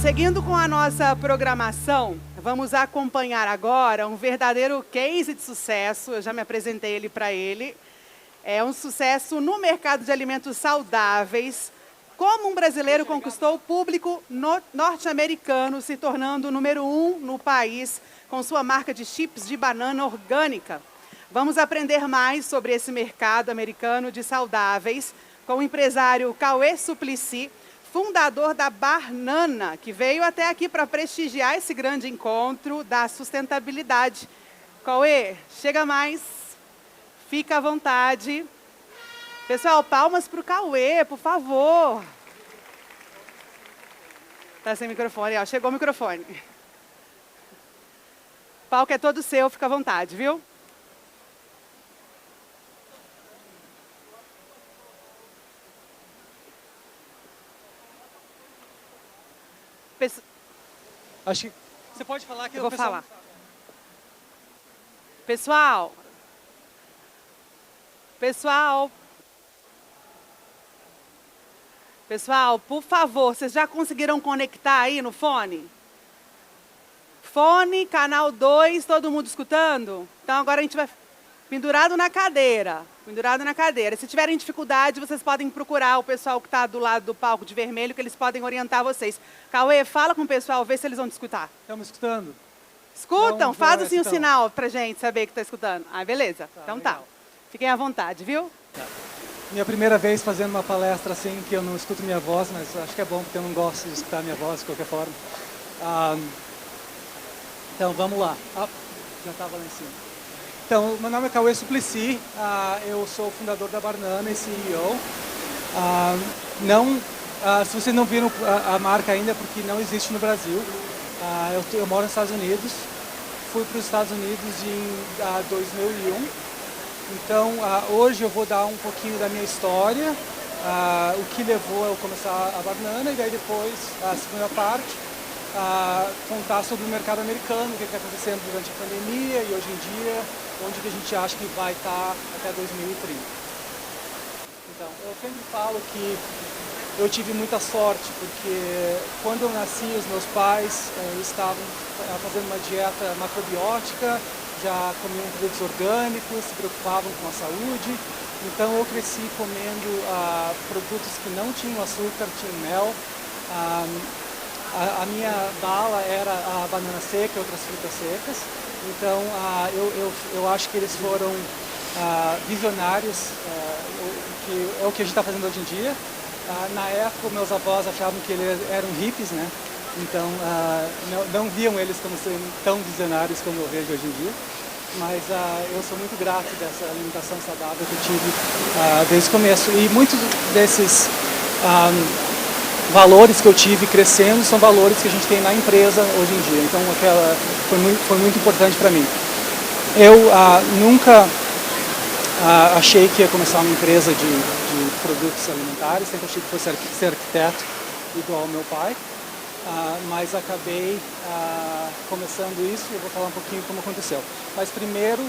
Seguindo com a nossa programação, vamos acompanhar agora um verdadeiro case de sucesso. Eu já me apresentei ele para ele. É um sucesso no mercado de alimentos saudáveis. Como um brasileiro conquistou o público norte-americano, se tornando o número 1 no país com sua marca de chips de banana orgânica. Vamos aprender mais sobre esse mercado americano de saudáveis com o empresário Cauê Suplicy, fundador da Barnana, que veio até aqui para prestigiar esse grande encontro da sustentabilidade. Cauê, chega mais, fica à vontade. Pessoal, palmas para o Cauê, por favor. Está sem microfone, ó, chegou o microfone. O palco é todo seu, fica à vontade, viu? Acho que você pode falar que eu vou falar. Pessoal, por favor, vocês já conseguiram conectar aí no fone? Fone, canal 2, todo mundo escutando? Então agora a gente vai pendurado na cadeira. Se tiverem dificuldade, vocês podem procurar o pessoal que está do lado do palco de vermelho, que eles podem orientar vocês. Cauê, fala com o pessoal, vê se eles vão te escutar. Estão me escutando? Escutam? Faz assim o sinal pra gente saber que está escutando. Ah, beleza. Então tá. Legal. Fiquem à vontade, viu? Tá. Minha primeira vez fazendo uma palestra assim, que eu não escuto minha voz, mas acho que é bom porque eu não gosto de escutar minha voz de qualquer forma. Então vamos lá. Já estava lá em cima. Então, meu nome é Cauê Suplicy, eu sou o fundador da Barnana e CEO. Se vocês não viram a marca ainda, é porque não existe no Brasil. Eu moro nos Estados Unidos, fui para os Estados Unidos em 2001. Então, hoje eu vou dar um pouquinho da minha história, o que levou a eu começar a Barnana, e daí depois, a segunda parte, contar sobre o mercado americano, o que está acontecendo durante a pandemia e hoje em dia, onde que a gente acha que vai estar até 2030. Então, eu sempre falo que eu tive muita sorte, porque quando eu nasci, os meus pais estavam fazendo uma dieta macrobiótica, já comiam produtos orgânicos, se preocupavam com a saúde. Então eu cresci comendo produtos que não tinham açúcar, tinham mel. A minha bala era a banana seca e outras frutas secas. Então eu acho que eles foram visionários, que é o que a gente está fazendo hoje em dia. Na época, meus avós achavam que eles eram hippies, né? Então não viam eles como sendo tão visionários como eu vejo hoje em dia. Mas eu sou muito grato dessa alimentação saudável que eu tive desde o começo. E muitos desses valores que eu tive crescendo são valores que a gente tem na empresa hoje em dia. Então foi muito importante para mim. Eu nunca achei que ia começar uma empresa de produtos alimentares, sempre achei que fosse ser arquiteto igual ao meu pai. Mas acabei começando isso e eu vou falar um pouquinho como aconteceu. Mas primeiro,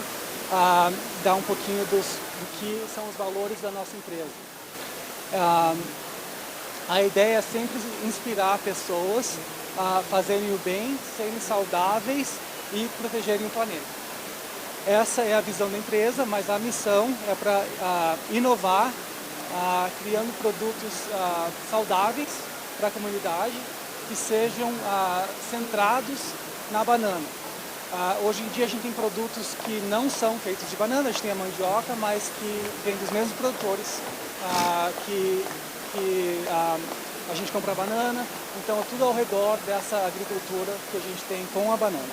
dar um pouquinho do que são os valores da nossa empresa. A ideia é sempre inspirar pessoas a fazerem o bem, serem saudáveis e protegerem o planeta. Essa é a visão da empresa, mas a missão é para inovar, criando produtos saudáveis para a comunidade, que sejam centrados na banana. Hoje em dia a gente tem produtos que não são feitos de banana, a gente tem a mandioca, mas que vem dos mesmos produtores que a gente compra a banana. Então é tudo ao redor dessa agricultura que a gente tem com a banana.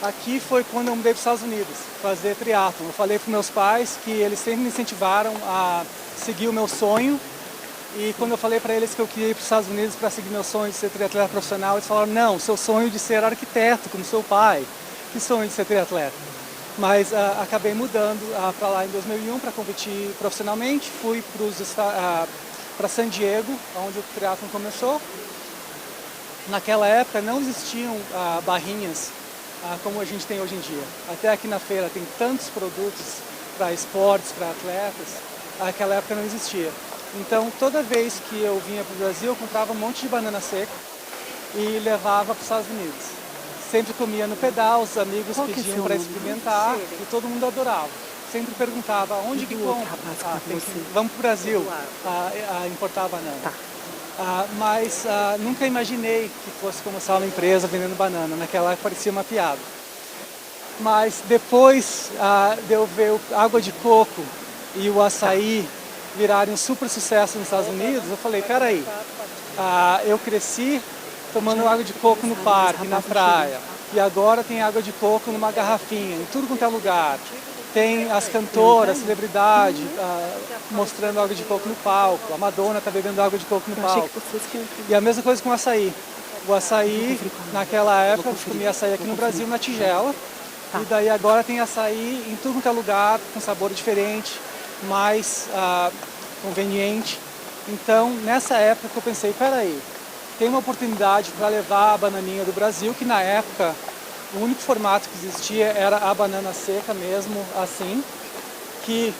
Aqui foi quando eu mudei para os Estados Unidos, fazer triatlon. Eu falei para meus pais que eles sempre me incentivaram a seguir o meu sonho. E quando eu falei para eles que eu queria ir para os Estados Unidos para seguir meu sonho de ser triatleta profissional, eles falaram, não, seu sonho de ser arquiteto, como seu pai. Que sonho de ser triatleta? Mas acabei mudando para lá em 2001 para competir profissionalmente. Fui para San Diego, onde o triatlon começou. Naquela época não existiam barrinhas como a gente tem hoje em dia. Até aqui na feira tem tantos produtos para esportes, para atletas. Naquela época não existia. Então, toda vez que eu vinha para o Brasil, eu comprava um monte de banana seca e levava para os Estados Unidos. Sempre comia no pedal, os amigos pediam para experimentar e todo mundo adorava. Sempre perguntava, onde que compra? Vamos para o Brasil importar banana. Mas nunca imaginei que fosse começar uma empresa vendendo banana. Naquela época parecia uma piada. Mas depois de eu ver a água de coco e o açaí virarem um super sucesso nos Estados Unidos, eu falei, peraí, eu cresci tomando água de coco no parque, na praia, e agora tem água de coco numa garrafinha, em tudo quanto é lugar. Tem as cantoras, celebridades, mostrando água de coco no palco, a Madonna está bebendo água de coco no palco. E a mesma coisa com o açaí. O açaí, naquela época, eu comia açaí aqui no Brasil, na tigela, e daí agora tem açaí em tudo quanto é lugar, com sabor diferente, mais conveniente. Então, nessa época eu pensei, peraí, tem uma oportunidade para levar a bananinha do Brasil, que na época o único formato que existia era a banana seca mesmo, assim, que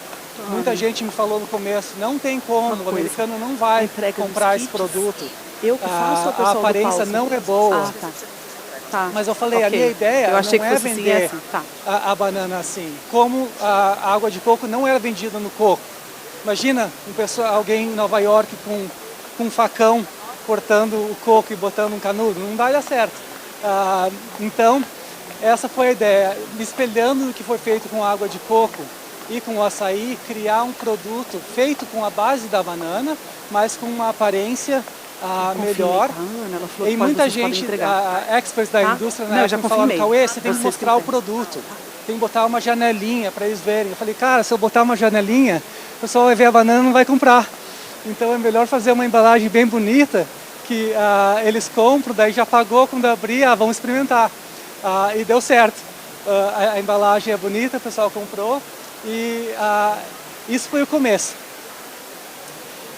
muita gente me falou no começo, não tem como, o americano não vai comprar esse produto, a aparência não é boa. Mas eu falei, a minha ideia não é vender a banana assim, como a água de coco não era vendida no coco. Imagina alguém em Nova York com um facão cortando o coco e botando um canudo, não vai dar certo. Então, essa foi a ideia, me espelhando no que foi feito com água de coco e com o açaí, criar um produto feito com a base da banana, mas com uma aparência melhor. E muita gente, experts da indústria, né, já falaram, Cauê, você tem que mostrar o produto, tem que botar uma janelinha para eles verem. Eu falei, cara, se eu botar uma janelinha, o pessoal vai ver a banana e não vai comprar. Então é melhor fazer uma embalagem bem bonita, que eles compram, daí já pagou quando abrir, vamos experimentar. E deu certo. A embalagem é bonita, o pessoal comprou e isso foi o começo.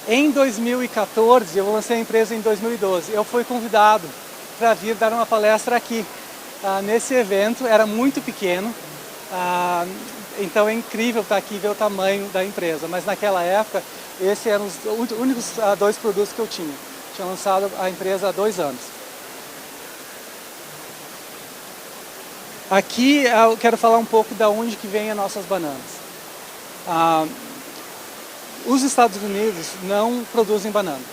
Em 2014, eu lancei a empresa em 2012, eu fui convidado para vir dar uma palestra aqui. Nesse evento, era muito pequeno, então é incrível estar aqui e ver o tamanho da empresa, mas naquela época, esses eram os únicos 2 produtos que eu tinha. Tinha lançado a empresa há 2 anos. Aqui eu quero falar um pouco de onde que vêm as nossas bananas. Os Estados Unidos não produzem banana.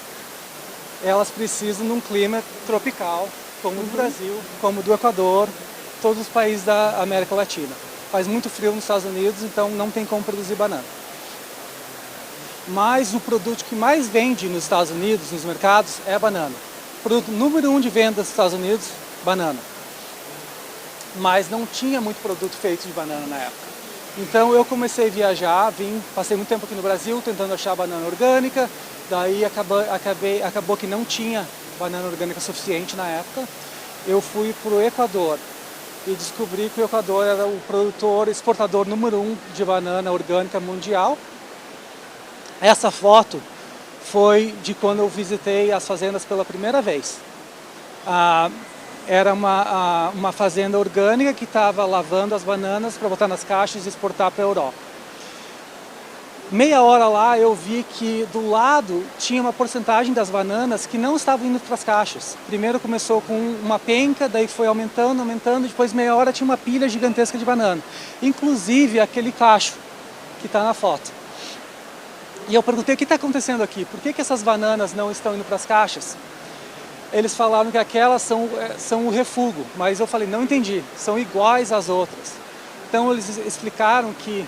Elas precisam de um clima tropical, como o do Brasil, como o do Equador, todos os países da América Latina. Faz muito frio nos Estados Unidos, então não tem como produzir banana. Mas o produto que mais vende nos Estados Unidos, nos mercados, é a banana. O produto número 1 de venda nos Estados Unidos, banana. Mas não tinha muito produto feito de banana na época. Então eu comecei a viajar, passei muito tempo aqui no Brasil tentando achar banana orgânica, daí acabou que não tinha banana orgânica suficiente na época. Eu fui para o Equador e descobri que o Equador era o exportador número 1 de banana orgânica mundial. Essa foto foi de quando eu visitei as fazendas pela primeira vez. Era uma fazenda orgânica que estava lavando as bananas para botar nas caixas e exportar para a Europa. Meia hora lá eu vi que do lado tinha uma porcentagem das bananas que não estavam indo para as caixas. Primeiro começou com uma penca, daí foi aumentando, depois meia hora tinha uma pilha gigantesca de banana. Inclusive aquele cacho que está na foto. E eu perguntei, o que está acontecendo aqui? Por que essas bananas não estão indo para as caixas? Eles falaram que aquelas são o refúgio, mas eu falei, não entendi, são iguais às outras. Então eles explicaram que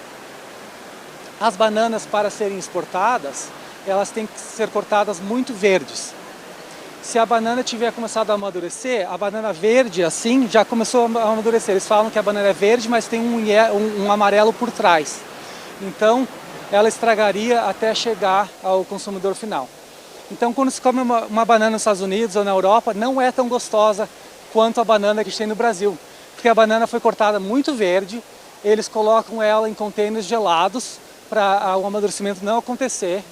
as bananas, para serem exportadas, elas têm que ser cortadas muito verdes. Se a banana tiver começado a amadurecer, a banana verde assim já começou a amadurecer. Eles falam que a banana é verde, mas tem um amarelo por trás. Então ela estragaria até chegar ao consumidor final. Então, quando se come uma banana nos Estados Unidos ou na Europa, não é tão gostosa quanto a banana que tem no Brasil. Porque a banana foi cortada muito verde, eles colocam ela em contêineres gelados para o amadurecimento não acontecer.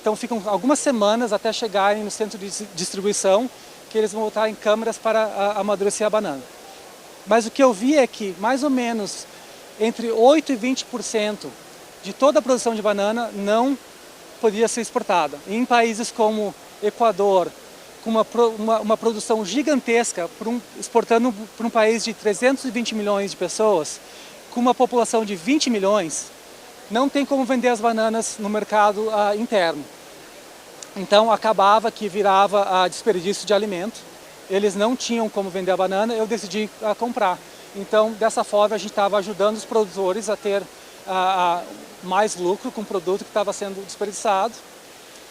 Então, ficam algumas semanas até chegarem no centro de distribuição, que eles vão botar em câmeras para amadurecer a banana. Mas o que eu vi é que, mais ou menos, entre 8% e 20% de toda a produção de banana não podia ser exportada. Em países como Equador, com uma produção gigantesca, exportando para um país de 320 milhões de pessoas, com uma população de 20 milhões, não tem como vender as bananas no mercado interno. Então acabava que virava desperdício de alimento. Eles não tinham como vender a banana, eu decidi comprar. Então, dessa forma, a gente estava ajudando os produtores a ter mais lucro com o produto que estava sendo desperdiçado.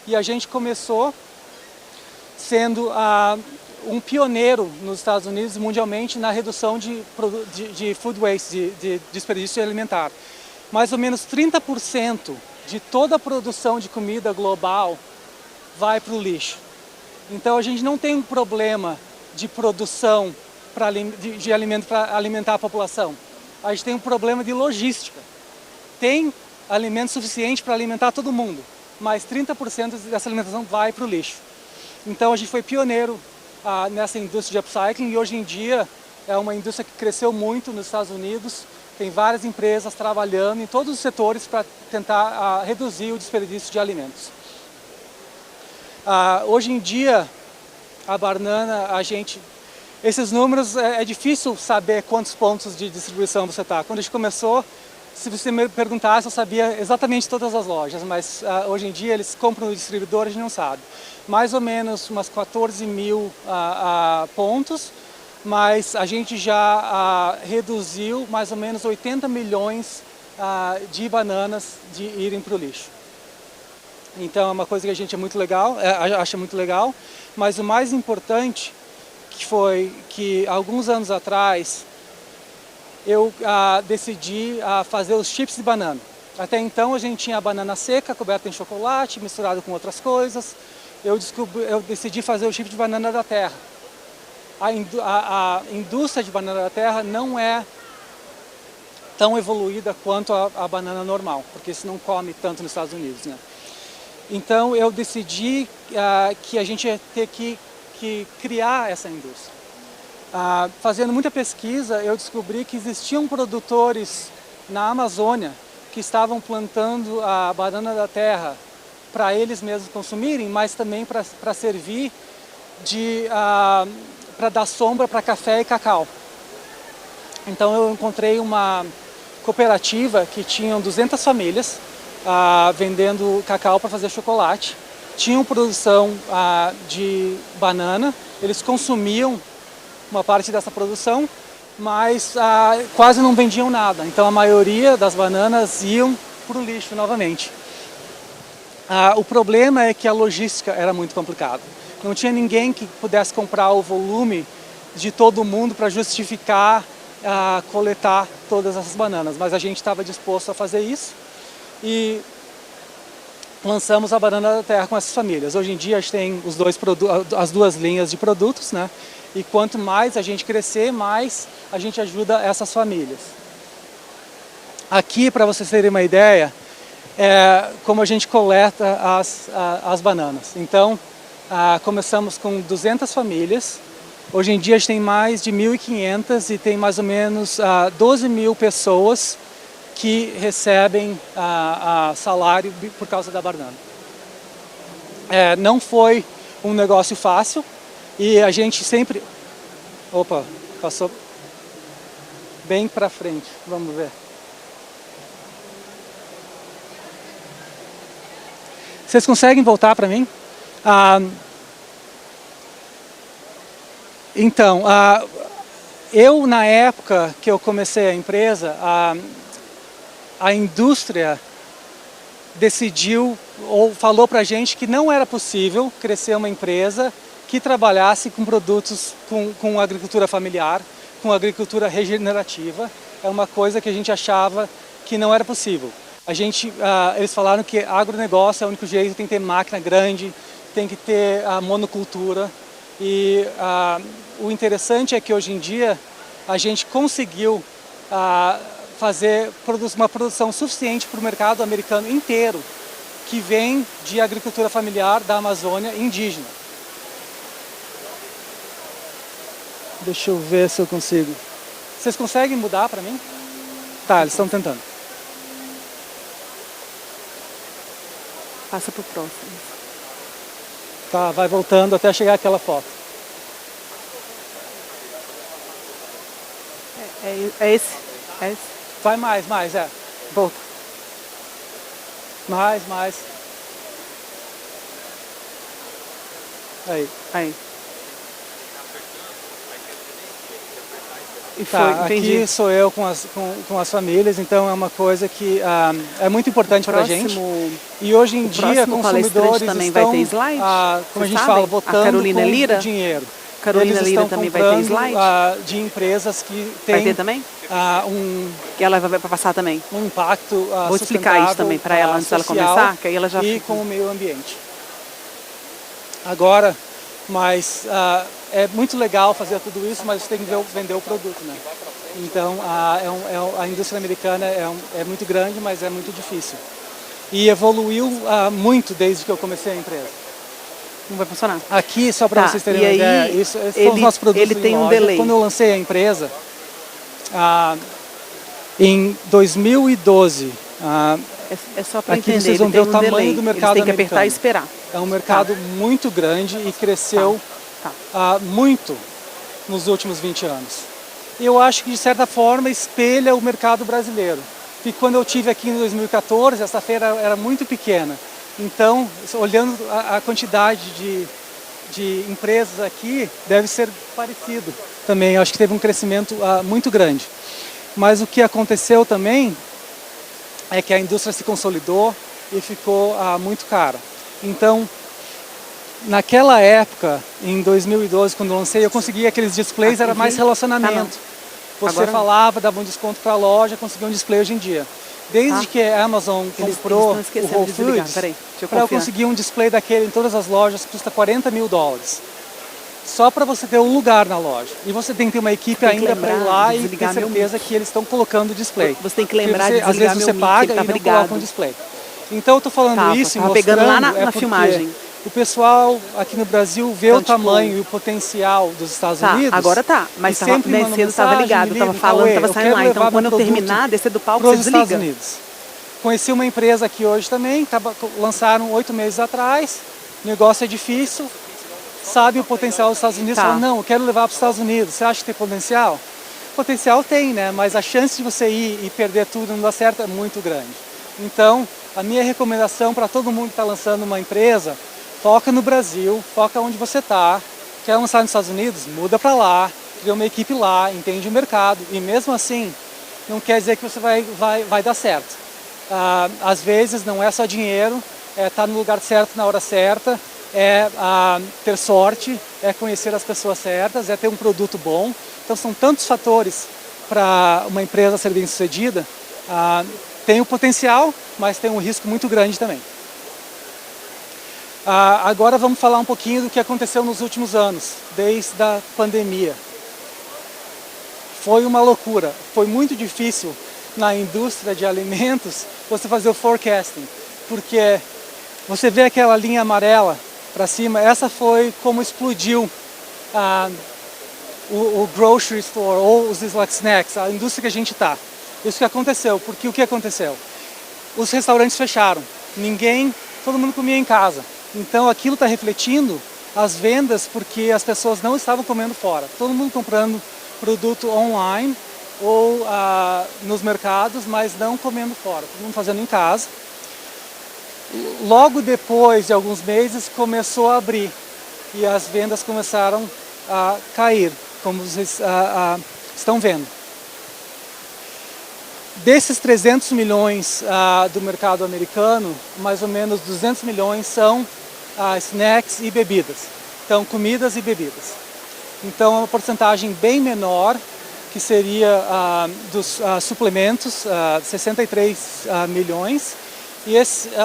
E a gente começou sendo um pioneiro nos Estados Unidos, mundialmente, na redução de food waste, de desperdício alimentar. Mais ou menos 30% de toda a produção de comida global vai para o lixo. Então a gente não tem um problema de produção de alimento para alimentar a população. A gente tem um problema de logística. Tem alimento suficiente para alimentar todo mundo, mas 30% dessa alimentação vai para o lixo. Então a gente foi pioneiro nessa indústria de upcycling e hoje em dia é uma indústria que cresceu muito nos Estados Unidos. Tem várias empresas trabalhando em todos os setores para tentar reduzir o desperdício de alimentos. Hoje em dia, a banana, esses números, é difícil saber quantos pontos de distribuição você está. Quando a gente começou, se você me perguntasse, eu sabia exatamente todas as lojas, mas hoje em dia eles compram no distribuidor, a gente não sabe. Mais ou menos umas 14 mil pontos, mas a gente já reduziu mais ou menos 80 milhões de bananas de irem para o lixo. Então é uma coisa que a gente acha muito legal, mas o mais importante que foi que alguns anos atrás eu decidi fazer os chips de banana. Até então a gente tinha a banana seca, coberta em chocolate, misturado com outras coisas. Eu decidi fazer o chip de banana da terra. A indústria de banana da terra não é tão evoluída quanto a banana normal, porque isso não come tanto nos Estados Unidos, né? Então eu decidi que a gente ia ter que criar essa indústria. Fazendo muita pesquisa, eu descobri que existiam produtores na Amazônia que estavam plantando a banana da terra para eles mesmos consumirem, mas também para servir para dar sombra para café e cacau. Então eu encontrei uma cooperativa que tinha 200 famílias vendendo cacau para fazer chocolate. Tinham produção de banana, eles consumiam uma parte dessa produção, mas quase não vendiam nada. Então a maioria das bananas iam para o lixo novamente. O problema é que a logística era muito complicada. Não tinha ninguém que pudesse comprar o volume de todo mundo para justificar coletar todas essas bananas, mas a gente estava disposto a fazer isso e lançamos a banana da terra com essas famílias. Hoje em dia a gente tem as duas linhas de produtos, né? E quanto mais a gente crescer, mais a gente ajuda essas famílias. Aqui, para vocês terem uma ideia, como a gente coleta as bananas. Então, começamos com 200 famílias. Hoje em dia a gente tem mais de 1.500 e tem mais ou menos 12 mil pessoas que recebem salário por causa da banana. Não foi um negócio fácil e a gente sempre... Opa, passou bem para frente, vamos ver. Vocês conseguem voltar para mim? Então, eu na época que eu comecei a empresa, a indústria decidiu ou falou para a gente que não era possível crescer uma empresa que trabalhasse com produtos com agricultura familiar, com agricultura regenerativa. É uma coisa que a gente achava que não era possível. Eles falaram que agronegócio é o único jeito, tem que ter máquina grande, tem que ter monocultura. E o interessante é que hoje em dia a gente conseguiu fazer uma produção suficiente para o mercado americano inteiro, que vem de agricultura familiar da Amazônia indígena. Deixa eu ver se eu consigo. Vocês conseguem mudar para mim? Tá, eles estão tentando. Passa pro próximo. Tá, vai voltando até chegar aquela foto. É esse? É esse? Vai mais, Volta. Mais. Aí. E Tá, entendi. aqui sou eu com as famílias, então é uma coisa que é muito importante para a gente. E hoje em dia, consumidores também estão, vai ter slide? como a gente sabem? fala, A votando Carolina com Lira? dinheiro. Carolina Eles Lira estão também vai ter comprando, slide? de empresas que Vai têm ter também? um Que ela vai passar também. impacto Vou explicar isso também para ela antes dela social começar, que aí ela já e fica... com o meio ambiente. Agora, mas é muito legal fazer tudo isso, mas você tem que vender o produto, né? Então, a indústria americana é muito grande, mas é muito difícil. E evoluiu muito desde que eu comecei a empresa. Não vai funcionar. Aqui, só para vocês terem uma ideia, esses são os nossos produtos ele tem em um loja. delay. Quando eu lancei a empresa, em 2012, É só para aqui entender, vocês vão ele ver tem o tamanho delay. do mercado Eles têm que americano. apertar e esperar. É um mercado muito grande e cresceu muito nos últimos 20 anos. E eu acho que, de certa forma, espelha o mercado brasileiro. E quando eu tive aqui em 2014, essa feira era muito pequena. Então, olhando a quantidade de empresas aqui, deve ser parecido também. Eu acho que teve um crescimento muito grande. Mas o que aconteceu também é que a indústria se consolidou e ficou muito cara. Então, naquela época, em 2012, quando eu lancei, eu consegui aqueles displays, era mais relacionamento. Você falava, dava um desconto para a loja, conseguia um display hoje em dia. Desde que a Amazon comprou o Whole Foods, para eu conseguir um display daquele em todas as lojas, custa $40 mil. Só para você ter um lugar na loja. E você tem que ter uma equipe ainda para ir lá e ter certeza que eles estão colocando o display. Você tem que lembrar de às vezes você paga e não coloca um display. Então eu estou falando isso e mostrando pegando lá na filmagem. O pessoal aqui no Brasil vê o tamanho e o potencial dos Estados Unidos. Agora mas sempre mais cedo estava ligado, estava falando, estava saindo lá. Então quando eu terminar, descer do palco, você desliga. Estados Unidos. Conheci uma empresa aqui hoje também, lançaram 8 meses atrás, o negócio é difícil, sabe o potencial dos Estados Unidos, fala, não, eu quero levar para os Estados Unidos, você acha que tem potencial? Potencial tem, né? Mas a chance de você ir e perder tudo e não dar certo é muito grande. Então, a minha recomendação para todo mundo que está lançando uma empresa, foca no Brasil, foca onde você está. Quer lançar nos Estados Unidos? Muda para lá, cria uma equipe lá, entende o mercado. E mesmo assim, não quer dizer que você vai dar certo. Às vezes não é só dinheiro, é estar no lugar certo na hora certa, é ter sorte, é conhecer as pessoas certas, é ter um produto bom. Então são tantos fatores para uma empresa ser bem sucedida. Tem o potencial, mas tem um risco muito grande também. Agora vamos falar um pouquinho do que aconteceu nos últimos anos, desde a pandemia. Foi uma loucura, foi muito difícil na indústria de alimentos você fazer o forecasting, porque você vê aquela linha amarela para cima, essa foi como explodiu o grocery store ou os snacks, a indústria que a gente está. Isso que aconteceu, porque o que aconteceu? Os restaurantes fecharam, todo mundo comia em casa. Então aquilo está refletindo as vendas porque as pessoas não estavam comendo fora. Todo mundo comprando produto online ou nos mercados, mas não comendo fora. Todo mundo fazendo em casa. Logo depois de alguns meses começou a abrir e as vendas começaram a cair, como vocês estão vendo. Desses 300 milhões do mercado americano, mais ou menos 200 milhões são snacks e bebidas. Então, comidas e bebidas. Então, é uma porcentagem bem menor, que seria dos suplementos, 63 milhões. E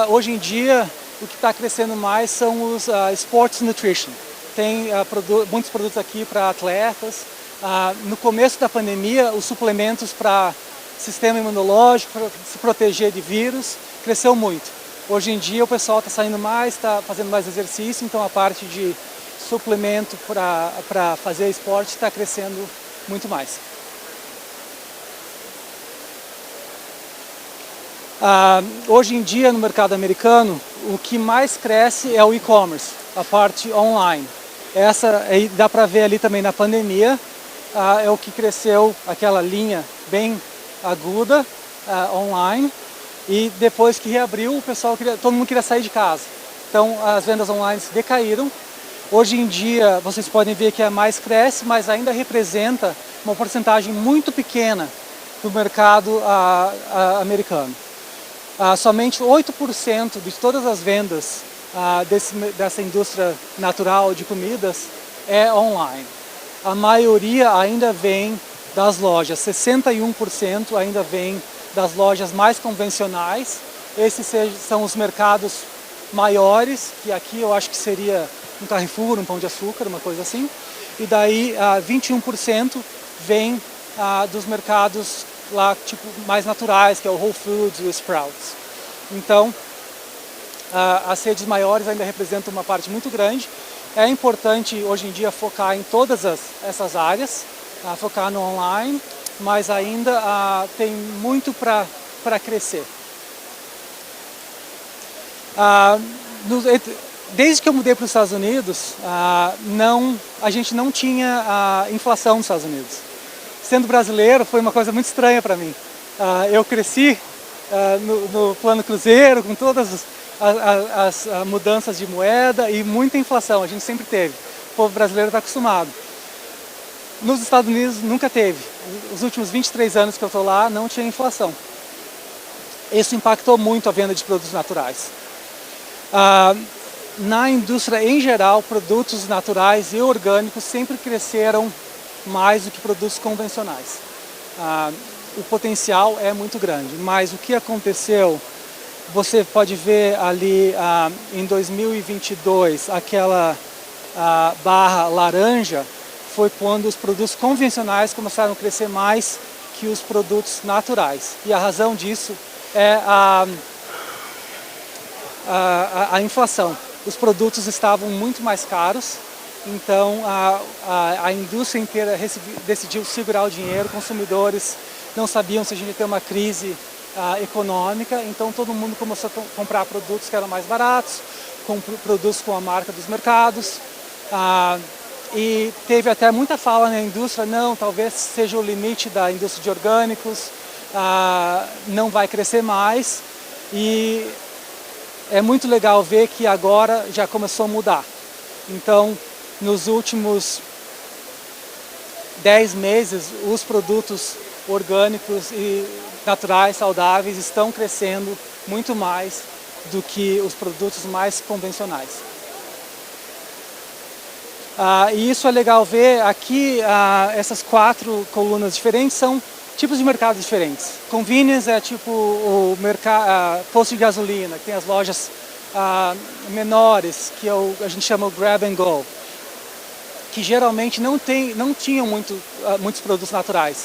hoje em dia, o que está crescendo mais são os Sports Nutrition. Tem muitos produtos aqui para atletas. No começo da pandemia, os suplementos para sistema imunológico, para se proteger de vírus, cresceu muito. Hoje em dia o pessoal está saindo mais, está fazendo mais exercício, então a parte de suplemento para fazer esporte está crescendo muito mais. Hoje em dia, no mercado americano, o que mais cresce é o e-commerce, a parte online. Essa aí dá para ver ali também na pandemia, é o que cresceu, aquela linha bem aguda online, e depois que reabriu, todo mundo queria sair de casa. Então as vendas online decaíram. Hoje em dia vocês podem ver que mais cresce, mas ainda representa uma porcentagem muito pequena do mercado americano. Somente 8% de todas as vendas dessa indústria natural de comidas é online. A maioria ainda vem das lojas, 61% ainda vem das lojas mais convencionais. Esses são os mercados maiores, que aqui eu acho que seria um Carrefour, um Pão de Açúcar, uma coisa assim. E daí 21% vem dos mercados lá, tipo, mais naturais, que é o Whole Foods e o Sprouts. Então, as redes maiores ainda representam uma parte muito grande. É importante hoje em dia focar em todas essas áreas, focar no online, mas ainda tem muito para crescer. Desde que eu mudei para os Estados Unidos, a gente não tinha inflação nos Estados Unidos. Sendo brasileiro, foi uma coisa muito estranha para mim. Eu cresci no plano cruzeiro, com todas as mudanças de moeda e muita inflação, a gente sempre teve. O povo brasileiro está acostumado. Nos Estados Unidos nunca teve. Os últimos 23 anos que eu estou lá, não tinha inflação. Isso impactou muito a venda de produtos naturais. Na indústria em geral, produtos naturais e orgânicos sempre cresceram mais do que produtos convencionais. O potencial é muito grande, mas o que aconteceu, você pode ver ali em 2022, aquela barra laranja, foi quando os produtos convencionais começaram a crescer mais que os produtos naturais. E a razão disso é a inflação. Os produtos estavam muito mais caros, então a indústria inteira decidiu segurar o dinheiro, consumidores não sabiam se a gente ia ter uma crise econômica, então todo mundo começou a comprar produtos que eram mais baratos, produtos com a marca dos mercados, e teve até muita fala na indústria, não, talvez seja o limite da indústria de orgânicos, não vai crescer mais, e é muito legal ver que agora já começou a mudar. Então, nos últimos 10 meses, os produtos orgânicos e naturais, saudáveis, estão crescendo muito mais do que os produtos mais convencionais. E isso é legal ver aqui, essas 4 colunas diferentes são tipos de mercados diferentes. Convenience é tipo o posto de gasolina, que tem as lojas menores, que a gente chama o grab and go, que geralmente não tinham muitos produtos naturais.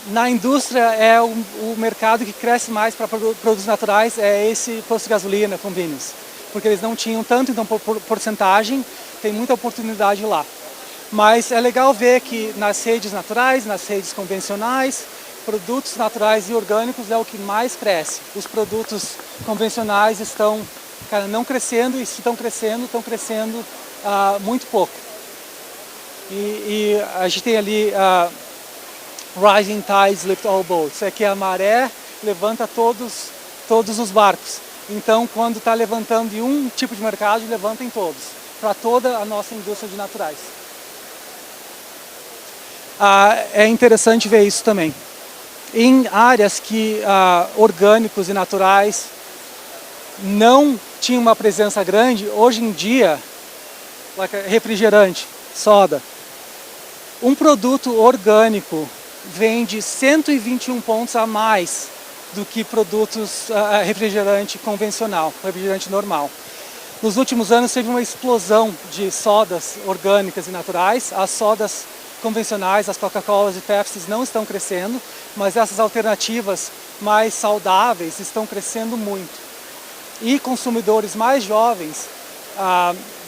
Na indústria, o mercado que cresce mais para produtos naturais é esse posto de gasolina, convenience, porque eles não tinham tanto, então por porcentagem tem muita oportunidade lá. Mas é legal ver que nas redes naturais, nas redes convencionais, produtos naturais e orgânicos é o que mais cresce. Os produtos convencionais estão não crescendo, e se estão crescendo muito pouco. E a gente tem ali Rising Tides Lift All Boats, é que a maré levanta todos os barcos. Então, quando está levantando em um tipo de mercado, levanta em todos, para toda a nossa indústria de naturais. É interessante ver isso também. Em áreas que orgânicos e naturais não tinham uma presença grande, hoje em dia, refrigerante, soda, um produto orgânico vende 121 pontos a mais do que produtos refrigerante convencional, refrigerante normal. Nos últimos anos teve uma explosão de sodas orgânicas e naturais. As sodas convencionais, as Coca-Colas e Pepsis não estão crescendo, mas essas alternativas mais saudáveis estão crescendo muito. E consumidores mais jovens,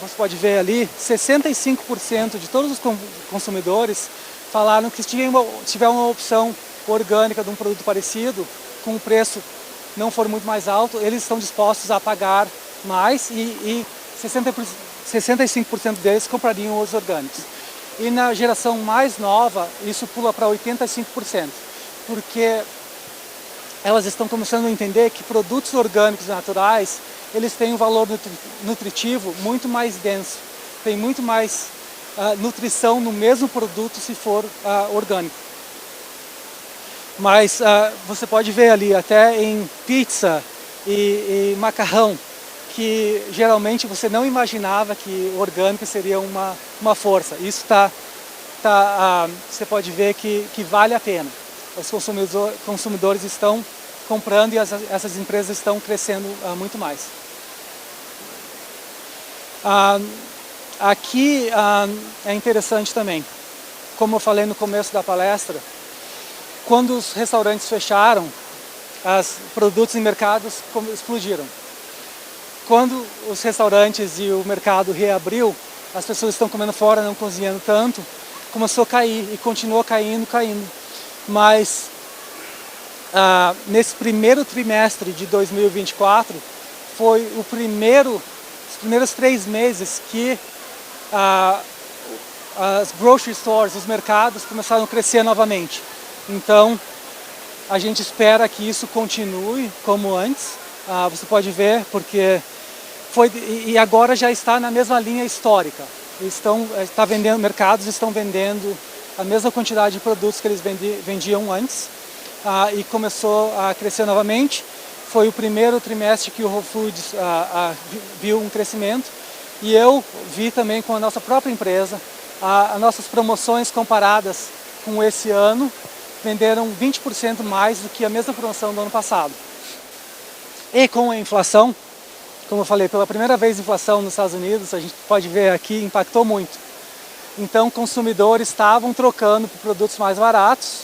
você pode ver ali, 65% de todos os consumidores falaram que se tiver uma opção orgânica de um produto parecido, com o preço não for muito mais alto, eles estão dispostos a pagar mais e 65% deles comprariam os orgânicos. E na geração mais nova, isso pula para 85%, porque elas estão começando a entender que produtos orgânicos naturais, eles têm um valor nutritivo muito mais denso, tem muito mais nutrição no mesmo produto se for orgânico. Mas você pode ver ali até em pizza e macarrão, que geralmente você não imaginava que orgânico seria uma força. Isso você pode ver que vale a pena. Os consumidores estão comprando e essas empresas estão crescendo muito mais. Aqui é interessante também, como eu falei no começo da palestra, quando os restaurantes fecharam, os produtos em mercados explodiram. Quando os restaurantes e o mercado reabriu, as pessoas estão comendo fora, não cozinhando tanto, começou a cair e continuou caindo. Mas nesse primeiro trimestre de 2024, foi os primeiros 3 meses que as grocery stores, os mercados, começaram a crescer novamente. Então, a gente espera que isso continue como antes. Você pode ver, porque e agora já está na mesma linha histórica. Mercados estão vendendo a mesma quantidade de produtos que eles vendiam antes, e começou a crescer novamente. Foi o primeiro trimestre que o Whole Foods viu um crescimento, e eu vi também com a nossa própria empresa, as nossas promoções comparadas com esse ano, venderam 20% mais do que a mesma promoção do ano passado. E com a inflação, como eu falei, pela primeira vez a inflação nos Estados Unidos, a gente pode ver aqui, impactou muito. Então, consumidores estavam trocando por produtos mais baratos.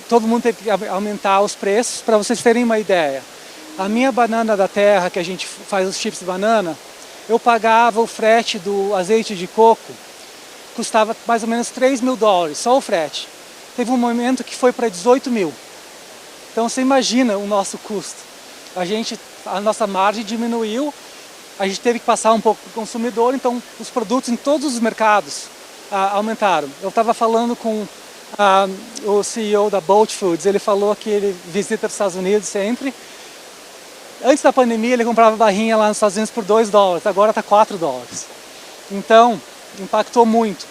Todo mundo teve que aumentar os preços. Para vocês terem uma ideia, a minha banana da terra, que a gente faz os chips de banana, eu pagava o frete do azeite de coco, custava mais ou menos $3.000, só o frete. Teve um momento que foi para 18 mil. Então você imagina o nosso custo. A nossa margem diminuiu, a gente teve que passar um pouco para o consumidor, então os produtos em todos os mercados aumentaram. Eu estava falando com o CEO da Bolt Foods, ele falou que ele visita os Estados Unidos sempre. Antes da pandemia ele comprava barrinha lá nos Estados Unidos por $2, agora está $4. Então, impactou muito.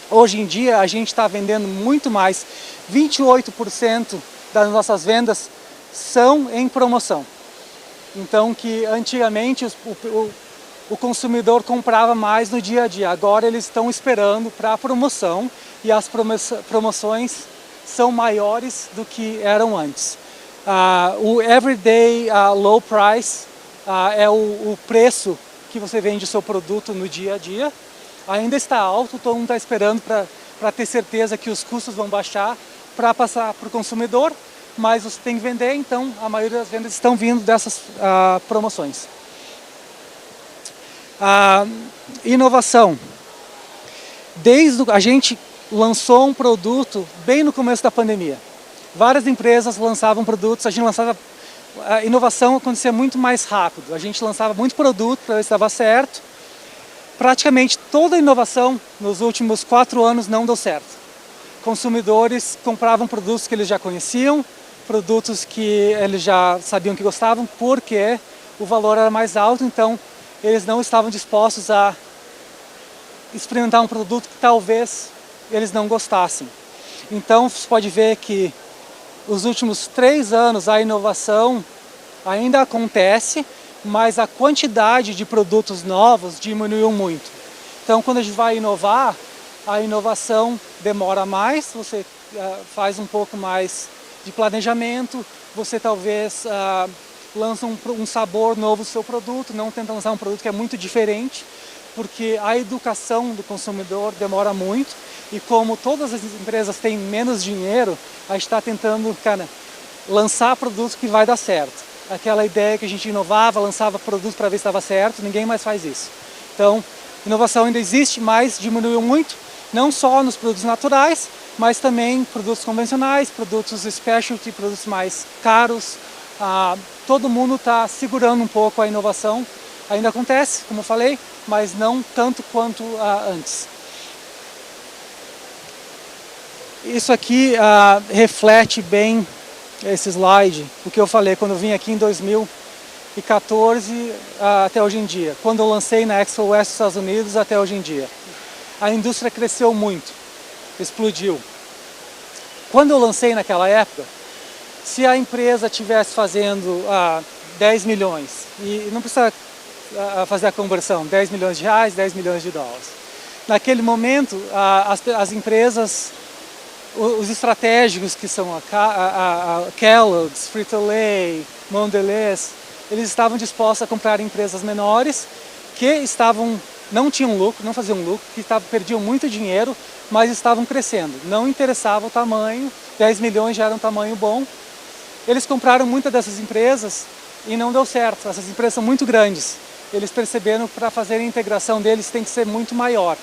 Hoje em dia a gente está vendendo muito mais, 28% das nossas vendas são em promoção. Então, que antigamente o consumidor comprava mais no dia a dia, agora eles estão esperando para a promoção, e as promoções são maiores do que eram antes. O everyday low price é o preço que você vende o seu produto no dia a dia. Ainda está alto, todo mundo está esperando para ter certeza que os custos vão baixar para passar para o consumidor, mas você tem que vender, então a maioria das vendas estão vindo dessas promoções. Inovação. A gente lançou um produto bem no começo da pandemia. Várias empresas lançavam produtos, a inovação acontecia muito mais rápido. A gente lançava muito produto para ver se dava certo. Praticamente toda a inovação nos últimos 4 anos não deu certo. Consumidores compravam produtos que eles já conheciam, produtos que eles já sabiam que gostavam, porque o valor era mais alto, então eles não estavam dispostos a experimentar um produto que talvez eles não gostassem. Então você pode ver que os últimos 3 anos a inovação ainda acontece, mas a quantidade de produtos novos diminuiu muito. Então quando a gente vai inovar, a inovação demora mais, você faz um pouco mais de planejamento, você talvez lança um sabor novo do seu produto, não tenta lançar um produto que é muito diferente, porque a educação do consumidor demora muito, e como todas as empresas têm menos dinheiro, a gente está tentando, lançar produtos que vai dar certo. Aquela ideia que a gente inovava, lançava produtos para ver se estava certo, ninguém mais faz isso. Então, inovação ainda existe, mas diminuiu muito, não só nos produtos naturais, mas também produtos convencionais, produtos specialty, produtos mais caros. Todo mundo está segurando um pouco a inovação. Ainda acontece, como eu falei, mas não tanto quanto antes. Isso aqui reflete bem esse slide, o que eu falei quando eu vim aqui em 2014 até hoje em dia. Quando eu lancei na Expo West dos Estados Unidos até hoje em dia. A indústria cresceu muito, explodiu. Quando eu lancei naquela época, se a empresa estivesse fazendo 10 milhões, e não precisa fazer a conversão, 10 milhões de reais, 10 milhões de dólares. Naquele momento, as empresas, os estratégicos que são a Kellogg's, Frito-Lay, Mondelez, eles estavam dispostos a comprar empresas menores que não tinham lucro, não faziam lucro, que perdiam muito dinheiro, mas estavam crescendo. Não interessava o tamanho, 10 milhões já era um tamanho bom. Eles compraram muitas dessas empresas e não deu certo. Essas empresas são muito grandes. Eles perceberam que para fazer a integração deles tem que ser muito maior.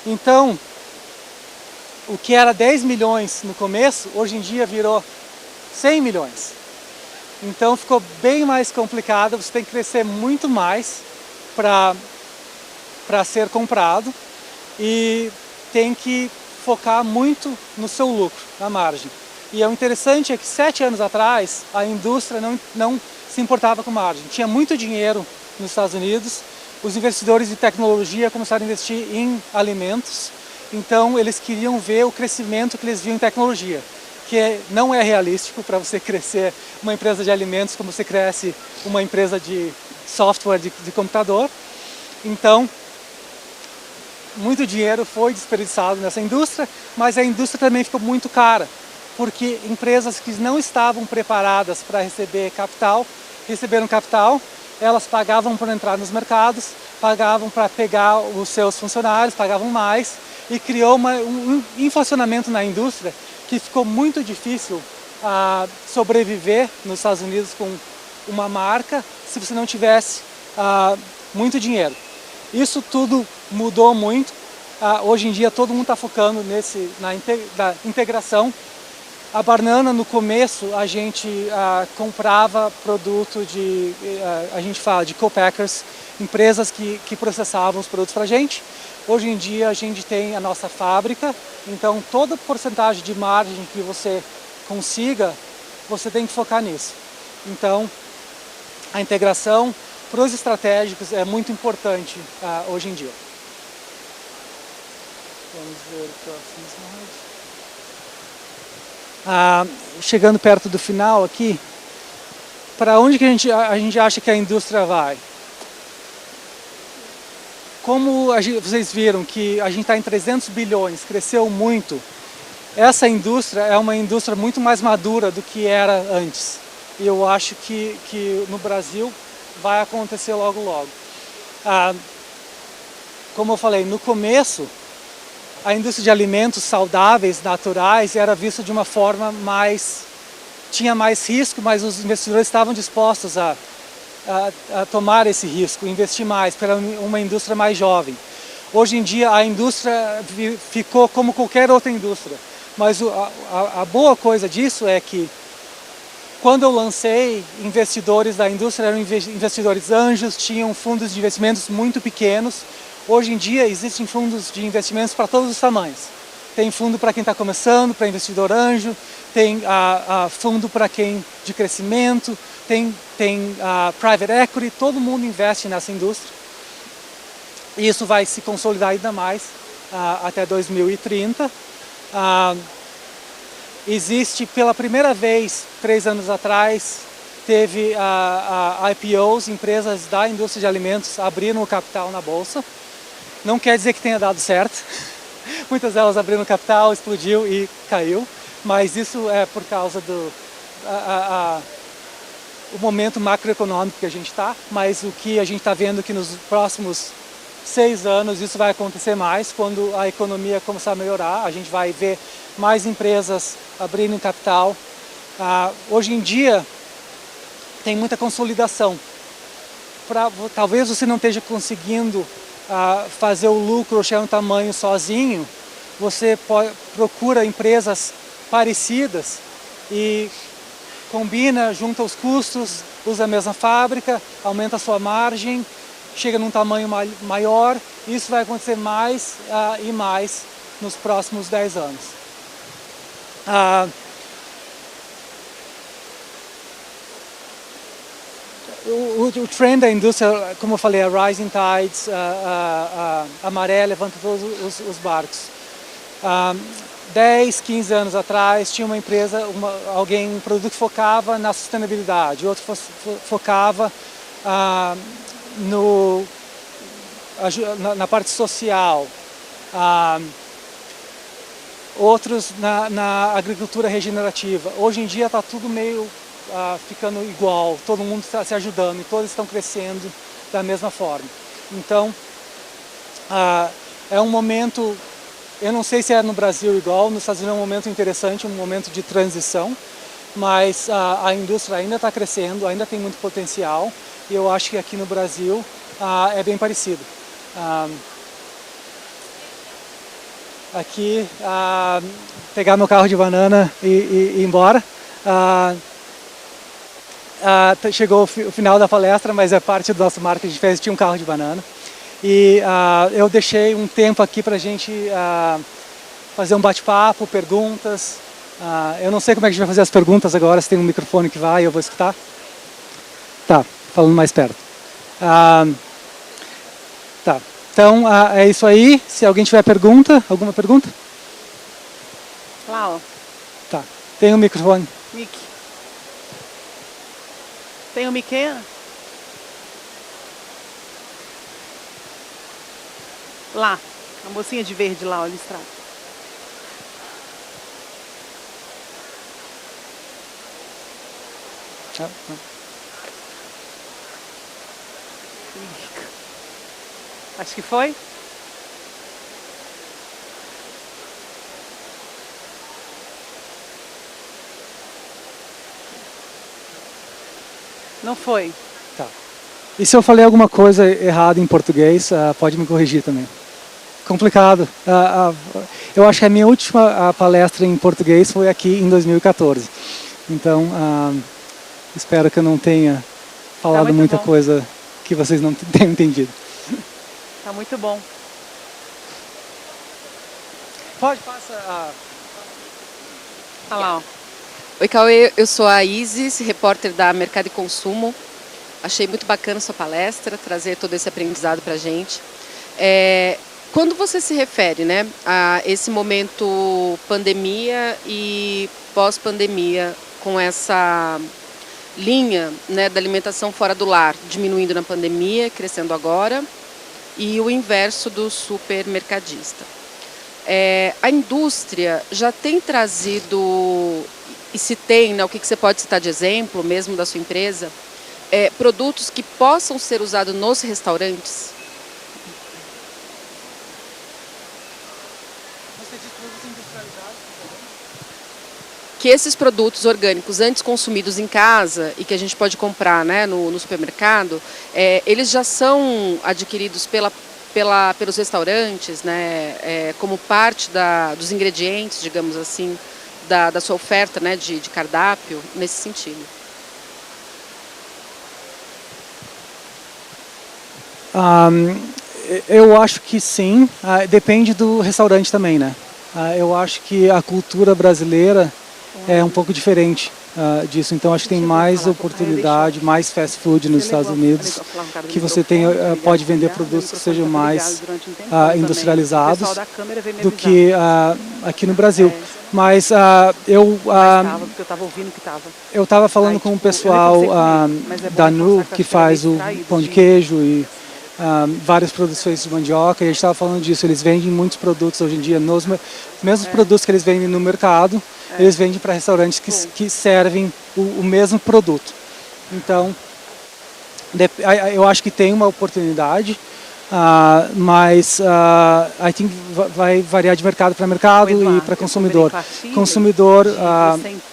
Então, o que era 10 milhões no começo, hoje em dia virou 100 milhões. Então ficou bem mais complicado, você tem que crescer muito mais para ser comprado e tem que focar muito no seu lucro, na margem. E o interessante é que 7 anos atrás a indústria não se importava com margem. Tinha muito dinheiro nos Estados Unidos, os investidores de tecnologia começaram a investir em alimentos, então eles queriam ver o crescimento que eles viam em tecnologia, que não é realístico para você crescer uma empresa de alimentos como você cresce uma empresa de software de computador. Então, muito dinheiro foi desperdiçado nessa indústria, mas a indústria também ficou muito cara, porque empresas que não estavam preparadas para receber capital, receberam capital, elas pagavam para entrar nos mercados, pagavam para pegar os seus funcionários, pagavam mais, e criou um inflacionamento na indústria que ficou muito difícil sobreviver nos Estados Unidos com uma marca se você não tivesse muito dinheiro. Isso tudo mudou muito. Hoje em dia todo mundo está focando na integração. A Banana, no começo, a gente comprava produto a gente fala de co-packers, empresas que processavam os produtos para a gente. Hoje em dia a gente tem a nossa fábrica, então toda porcentagem de margem que você consiga, você tem que focar nisso. Então, a integração para os estratégicos é muito importante hoje em dia. Vamos ver o próximo slide. Chegando perto do final aqui, para onde que a gente acha que a indústria vai? Como vocês viram que a gente está em 300 bilhões, cresceu muito, essa indústria é uma indústria muito mais madura do que era antes. E eu acho que no Brasil vai acontecer logo logo. Como eu falei, no começo, a indústria de alimentos saudáveis, naturais, era vista de uma forma tinha mais risco, mas os investidores estavam dispostos a tomar esse risco, investir mais para uma indústria mais jovem. Hoje em dia a indústria ficou como qualquer outra indústria, mas a boa coisa disso é que quando eu lancei, investidores da indústria eram investidores anjos, tinham fundos de investimentos muito pequenos. Hoje em dia existem fundos de investimentos para todos os tamanhos. Tem fundo para quem está começando, para investidor anjo, tem fundo para quem de crescimento, tem private equity, todo mundo investe nessa indústria. E isso vai se consolidar ainda mais até 2030. Existe pela primeira vez, 3 anos atrás, teve IPOs, empresas da indústria de alimentos abriram o capital na bolsa. Não quer dizer que tenha dado certo. Muitas delas abriram capital, explodiu e caiu. Mas isso é por causa do o momento macroeconômico que a gente está. Mas o que a gente está vendo que nos próximos 6 anos isso vai acontecer mais. Quando a economia começar a melhorar, a gente vai ver mais empresas abrindo capital. Hoje em dia tem muita consolidação. Talvez você não esteja conseguindo fazer o lucro ou chegar no tamanho sozinho, você procura empresas parecidas e combina, junta os custos, usa a mesma fábrica, aumenta a sua margem, chega num tamanho maior. Isso vai acontecer mais e mais nos próximos 10 anos. O trend da indústria, como eu falei, é rising tides, a maré levanta todos os barcos. 10, 15 anos atrás tinha uma empresa, um produto que focava na sustentabilidade, outro focava na parte social, outros na agricultura regenerativa. Hoje em dia está tudo meio ficando igual, todo mundo está se ajudando e todos estão crescendo da mesma forma. Então, é um momento, eu não sei se é no Brasil igual, nos Estados Unidos é um momento interessante, um momento de transição, mas a indústria ainda está crescendo, ainda tem muito potencial, e eu acho que aqui no Brasil é bem parecido. Aqui, pegar meu carro de banana e ir embora. Chegou o final da palestra, mas é parte do nosso marketing, a gente fez, tinha um carro de banana. E eu deixei um tempo aqui para a gente fazer um bate-papo, perguntas. Eu não sei como é que a gente vai fazer as perguntas agora, se tem um microfone que vai, eu vou escutar. Tá, falando mais perto. Tá, então é isso aí. Se alguém tiver pergunta, alguma pergunta? Lá, ó. Tá, tem um microfone. Mic. Tem o Mickey? Lá, a mocinha de verde lá, olha o estrado. Acho que foi. Não foi. Tá. E se eu falei alguma coisa errada em português, pode me corrigir também. Complicado. Eu acho que a minha última palestra em português foi aqui em 2014. Então, espero que eu não tenha falado muita coisa que vocês não tenham entendido. Tá muito bom. Pode, passa. Olha lá, ó. Oi, Cauê, eu sou a Isis, repórter da Mercado e Consumo. Achei muito bacana a sua palestra, trazer todo esse aprendizado para a gente. Quando você se refere, né, a esse momento pandemia e pós-pandemia, com essa linha, né, da alimentação fora do lar, diminuindo na pandemia, crescendo agora, e o inverso do supermercadista. A indústria já tem trazido, e se tem, né, o que você pode citar de exemplo, mesmo da sua empresa, produtos que possam ser usados nos restaurantes? Você diz produtos industrializados? Que esses produtos orgânicos, antes consumidos em casa e que a gente pode comprar, né, no supermercado, eles já são adquiridos pelos restaurantes, né, como parte dos ingredientes, digamos assim, da sua oferta, né, de cardápio, nesse sentido. Eu acho que sim, depende do restaurante também, né? Eu acho que a cultura brasileira é um pouco diferente disso, então acho que tem mais oportunidade, mais fast food nos Estados Unidos, que você pode vender produtos que sejam mais industrializados do que aqui no Brasil. Mas eu estava falando com o pessoal da Nu, que faz o pão de queijo e várias produções de mandioca, e a gente estava falando disso. Eles vendem muitos produtos hoje em dia, os mesmos produtos que eles vendem no mercado, eles vendem para restaurantes que servem o mesmo produto. Então, eu acho que tem uma oportunidade. mas I think vai variar de mercado para mercado e para consumidor. Consumidor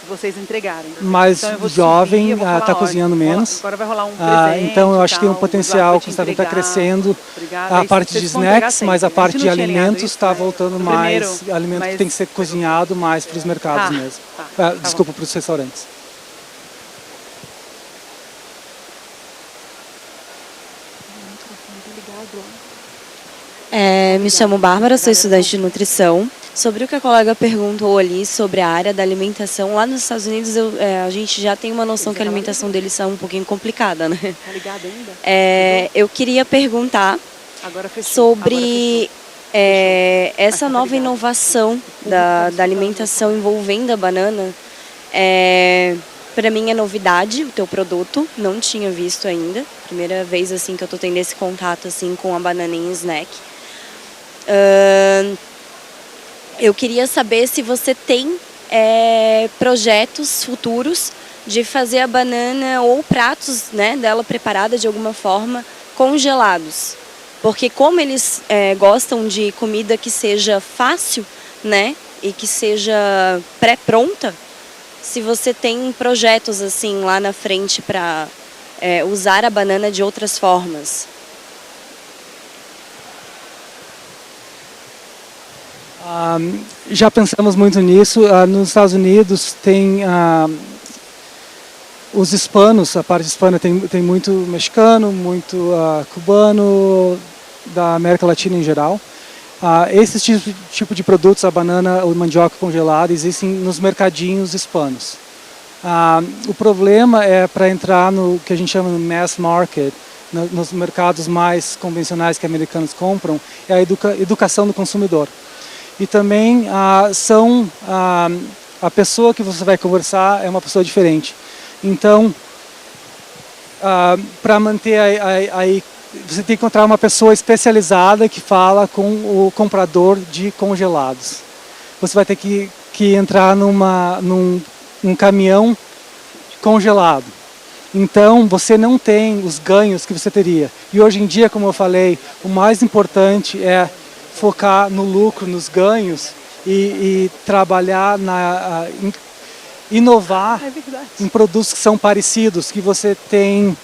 vocês entregarem. mais então, eu vou jovem ó, está cozinhando menos. Agora vai rolar um presente, então eu acho que tem um o potencial Eduardo que vai te está crescendo. Obrigada. A parte de Vocês vão entregar snacks, mas a sempre. parte gente de não tinha alinhado alimentos isso, está né? voltando No mais. primeiro, Alimento mas- que tem que ser cozinhado mais para os mercados mesmo. tá Desculpa, para os restaurantes. Me chamo Bárbara, sou estudante de nutrição. Sobre o que a colega perguntou ali sobre a área da alimentação, lá nos Estados Unidos a gente já tem uma noção que a alimentação deles é um pouquinho complicada, né? Tá ligado ainda? Eu queria perguntar Agora fechou. sobre essa nova inovação da alimentação envolvendo a banana. Para mim é novidade o teu produto, não tinha visto ainda. Primeira vez assim que eu tô tendo esse contato assim com a banana em snack. Eu queria saber se você tem projetos futuros de fazer a banana ou pratos, né, dela preparada de alguma forma congelados. Porque como eles gostam de comida que seja fácil, né, e que seja pré-pronta, se você tem projetos assim lá na frente para usar a banana de outras formas. Já pensamos muito nisso. Nos Estados Unidos tem os hispanos, a parte hispana tem muito mexicano, muito cubano, da América Latina em geral. Esse tipo de produtos, a banana ou mandioca congelada, existem nos mercadinhos hispanos. O problema é para entrar no que a gente chama de mass market, nos mercados mais convencionais que americanos compram, é a educação do consumidor. E também a pessoa que você vai conversar é uma pessoa diferente. Então, para manter você tem que encontrar uma pessoa especializada que fala com o comprador de congelados. Você vai ter que entrar num caminhão congelado. Então, você não tem os ganhos que você teria. E hoje em dia, como eu falei, o mais importante é focar no lucro, nos ganhos e trabalhar inovar em produtos que são parecidos, que você tem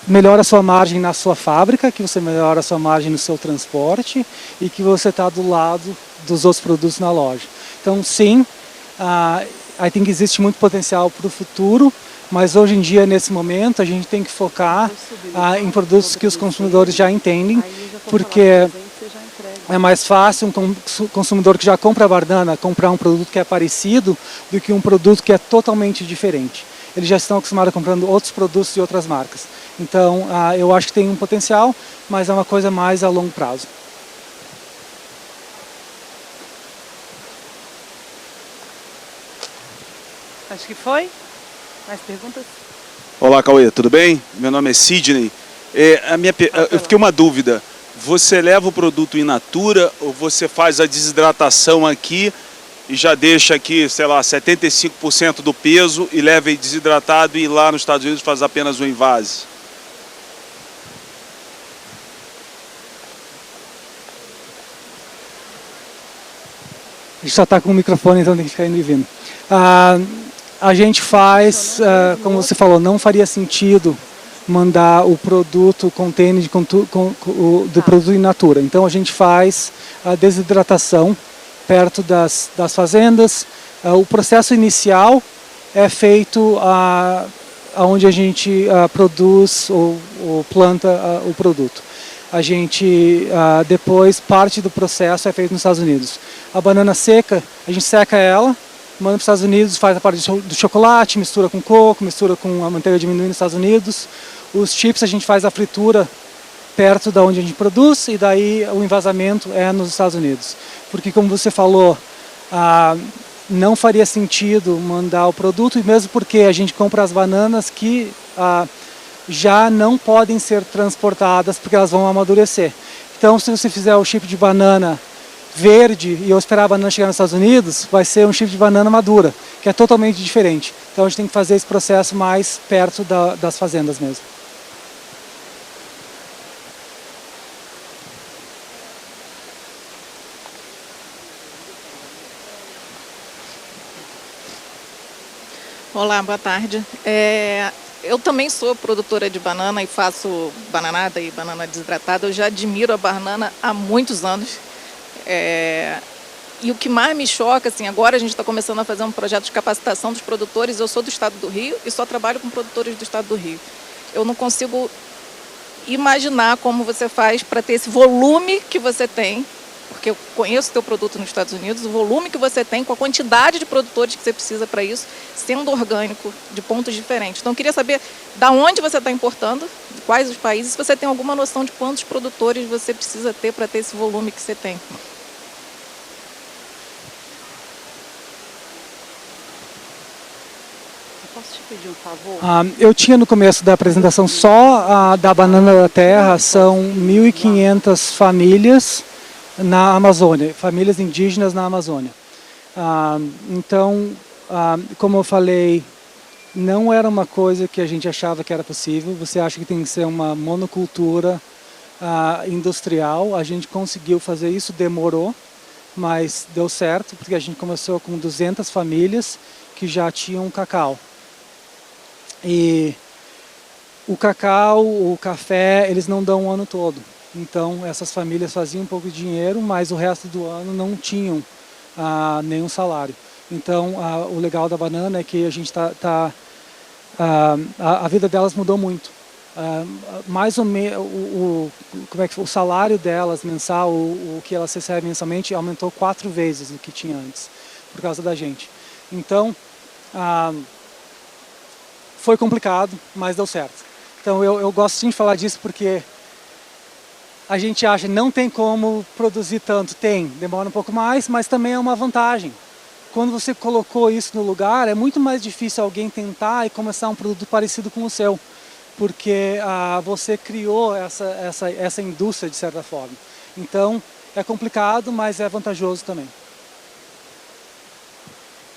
melhora a sua margem na sua fábrica, que você melhora a sua margem no seu transporte e que você está do lado dos outros produtos na loja. Então, sim, I think existe muito potencial para o futuro, mas hoje em dia, nesse momento, a gente tem que focar em produtos que os consumidores já entendem, porque é mais fácil um consumidor que já compra a banana comprar um produto que é parecido do que um produto que é totalmente diferente. Eles já estão acostumados a comprando outros produtos de outras marcas. Então, eu acho que tem um potencial, mas é uma coisa mais a longo prazo. Acho que foi. Mais perguntas? Olá, Cauê, tudo bem? Meu nome é Sidney. Eu fiquei uma dúvida. Você leva o produto in natura ou você faz a desidratação aqui e já deixa aqui, sei lá, 75% do peso e leva ele desidratado e lá nos Estados Unidos faz apenas o invase? A gente só está com o microfone, então tem que ficar indo e vindo. A gente faz, como você falou, não faria sentido mandar o produto, container do produto in natura. Então a gente faz a desidratação perto das fazendas. O processo inicial é feito onde a gente produz ou planta o produto. A gente, depois, parte do processo é feito nos Estados Unidos. A banana seca, a gente seca ela, manda para os Estados Unidos, faz a parte do chocolate, mistura com coco, mistura com a manteiga de amendoim nos Estados Unidos. Os chips a gente faz a fritura perto da onde a gente produz e daí o envasamento é nos Estados Unidos. Porque, como você falou, não faria sentido mandar o produto, e mesmo porque a gente compra as bananas que já não podem ser transportadas porque elas vão amadurecer. Então, se você fizer o chip de banana verde e eu esperar a banana chegar nos Estados Unidos, vai ser um chip de banana madura, que é totalmente diferente. Então, a gente tem que fazer esse processo mais perto das fazendas mesmo. Olá, boa tarde. Eu também sou produtora de banana e faço bananada e banana desidratada. Eu já admiro a banana há muitos anos. E o que mais me choca, assim, agora a gente está começando a fazer um projeto de capacitação dos produtores. Eu sou do estado do Rio e só trabalho com produtores do estado do Rio. Eu não consigo imaginar como você faz para ter esse volume que você tem, porque eu conheço o teu produto nos Estados Unidos, o volume que você tem, com a quantidade de produtores que você precisa para isso, sendo orgânico, de pontos diferentes. Então, eu queria saber da onde você está importando, de quais os países, se você tem alguma noção de quantos produtores você precisa ter para ter esse volume que você tem. Posso te pedir um favor? Eu tinha no começo da apresentação só da banana da terra, são 1.500 famílias na Amazônia, famílias indígenas na Amazônia. Então, como eu falei, não era uma coisa que a gente achava que era possível. Você acha que tem que ser uma monocultura industrial. A gente conseguiu fazer isso, demorou, mas deu certo, porque a gente começou com 200 famílias que já tinham cacau. E o cacau, o café, eles não dão o ano todo. Então, essas famílias faziam um pouco de dinheiro, mas o resto do ano não tinham nenhum salário. Então, o legal da banana é que a gente a vida delas mudou muito. Mais ou menos, o salário delas mensal, o que elas recebem mensalmente, aumentou 4 vezes do que tinha antes, por causa da gente. Então, foi complicado, mas deu certo. Então, eu gosto sim de falar disso porque a gente acha que não tem como produzir tanto. Tem, demora um pouco mais, mas também é uma vantagem. Quando você colocou isso no lugar, é muito mais difícil alguém tentar e começar um produto parecido com o seu, porque você criou essa indústria de certa forma. Então, é complicado, mas é vantajoso também.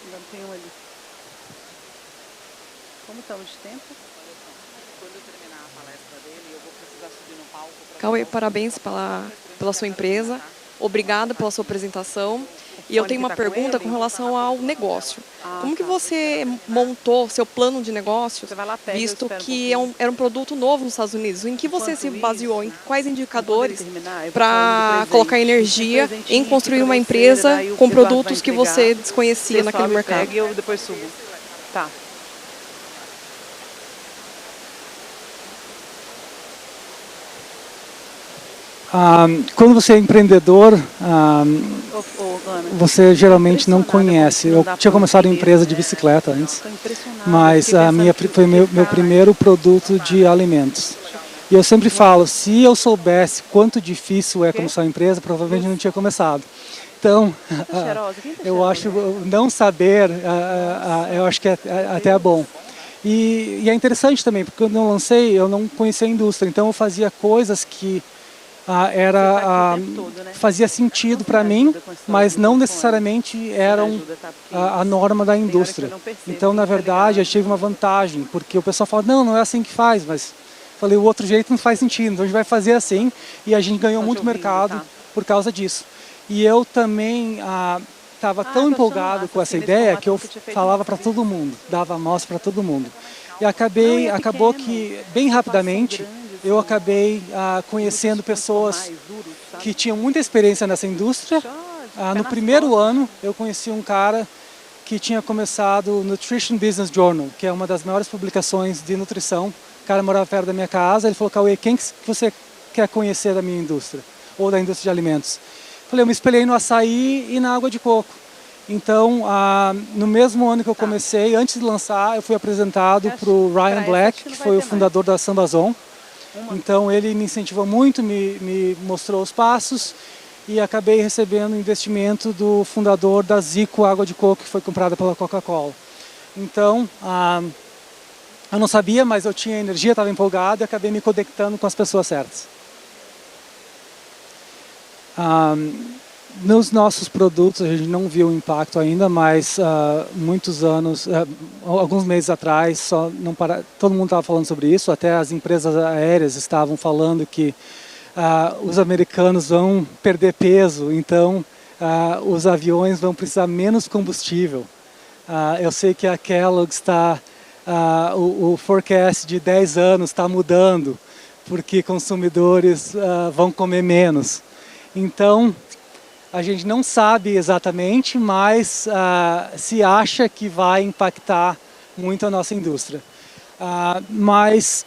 Ainda tem um ali. Como estamos de tempo? Quando eu terminar a palestra dele, eu vou precisar subir no palco. Cauê, parabéns pela sua empresa. Obrigada pela sua apresentação. E eu tenho uma pergunta com relação ao negócio. Como que você montou seu plano de negócios, visto que era um produto novo nos Estados Unidos? Em que você se baseou? Em quais indicadores para colocar energia em construir uma empresa com produtos que você desconhecia naquele mercado? E eu depois subo. Tá. Quando você é empreendedor, você geralmente não conhece. Eu tinha começado uma empresa de bicicleta antes, mas foi meu primeiro produto de alimentos. E eu sempre falo, se eu soubesse quanto difícil é começar uma empresa, provavelmente não tinha começado. Então, eu acho não saber, eu acho que é até bom. E é interessante também, porque quando eu lancei, eu não conhecia a indústria, então eu fazia coisas que fazia sentido para mim, mas não necessariamente eram a norma da indústria. Então, na verdade, eu tive uma vantagem, porque o pessoal fala, não é assim que faz, mas falei, o outro jeito não faz sentido, então a gente vai fazer assim, e a gente ganhou muito mercado por causa disso. E eu também estava tão empolgado com essa ideia que eu falava para todo mundo, dava amostra para todo mundo. E acabou que, bem rapidamente, eu acabei conhecendo pessoas que tinham muita experiência nessa indústria. No primeiro ano, eu conheci um cara que tinha começado o Nutrition Business Journal, que é uma das maiores publicações de nutrição. O cara morava perto da minha casa, ele falou, Cauê, quem que você quer conhecer da minha indústria? Ou da indústria de alimentos? Falei, eu me espelhei no açaí e na água de coco. Então, no mesmo ano que eu comecei, antes de lançar, eu fui apresentado para o Ryan Black, que foi o fundador da Sambazon. Então ele me incentivou muito, me mostrou os passos e acabei recebendo investimento do fundador da Zico Água de Coco, que foi comprada pela Coca-Cola. Então, eu não sabia, mas eu tinha energia, estava empolgado e acabei me conectando com as pessoas certas. Nos nossos produtos a gente não viu o impacto ainda, mas muitos anos, alguns meses atrás, todo mundo estava falando sobre isso, até as empresas aéreas estavam falando que os americanos vão perder peso, então os aviões vão precisar menos combustível Eu sei que a Kellogg está, o forecast de 10 anos está mudando, porque consumidores vão comer menos. Então, a gente não sabe exatamente, mas se acha que vai impactar muito a nossa indústria. Mas